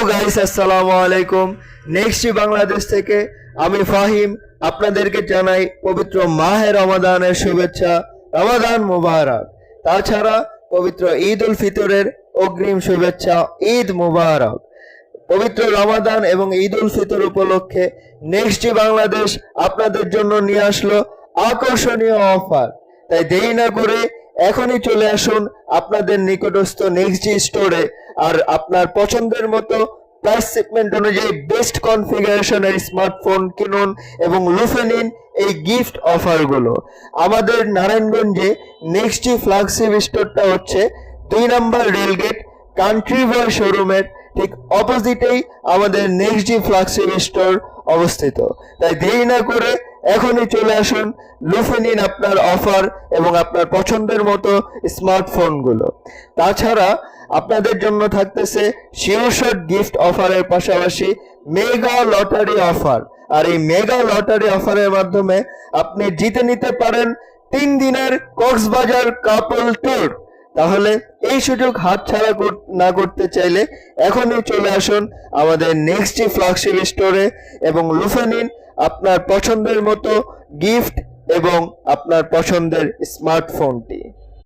Guys, আসসালামু আলাইকুম। Next Bangladesh থেকে আমি ফাহিম আপনাদেরকে জানাই পবিত্র মাহে রমাদানের শুভেচ্ছা। রমাদান মুবারক। তাছাড়া পবিত্র ঈদ উল ফিতরের অগ্রিম শুভেচ্ছা। ঈদ মুবারক। পবিত্র রমাদান এবং ঈদ উল ফিতর উপলক্ষে নেক্সট বাংলাদেশ আপনাদের জন্য নিয়ে আসলো আকর্ষণীয় অফার। তাই দেরি না করে এখনই চলে আসুন আপনাদের নিকটস্থ নেক্সট স্টোরে আর আপনার পছন্দের মতো প্রাইস সেগমেন্ট অনুযায়ী বেস্ট কনফিগারেশনের স্মার্টফোন কিনুন এবং লুফে নিন এই গিফট অফারগুলো। আমাদের নারায়ণগঞ্জে নেক্সট ফ্ল্যাগশিপ স্টোরটা হচ্ছে 2 নম্বর রেলগেট কান্ট্রি বয় শোরুমের ঠিক অপোজিটেই আমাদের নেক্সট ফ্ল্যাগশিপ স্টোর অবস্থিত। তাই দেরি না করে এখনই চলে আসুন, লুফে নিন আপনার অফার এবং আপনার পছন্দের মতো স্মার্টফোনগুলো। তাছাড়া আপনাদের জন্য থাকতেছে শিওরশট গিফট অফারের পাশাপাশি মেগা লটারি অফার। আর এই মেগা লটারি অফারের মাধ্যমে আপনি জিতে নিতে পারেন 3 দিনের কক্সবাজার কাপল ট্যুর। তাহলে এই সুযোগ হাতছাড়া না করতে চাইলে এখনই চলে আসুন আমাদের নেক্সট ফ্ল্যাগশিপ স্টোরে এবং লুফে নিন আপনার পছন্দের মতো গিফট এবং আপনার পছন্দের স্মার্টফোনটি।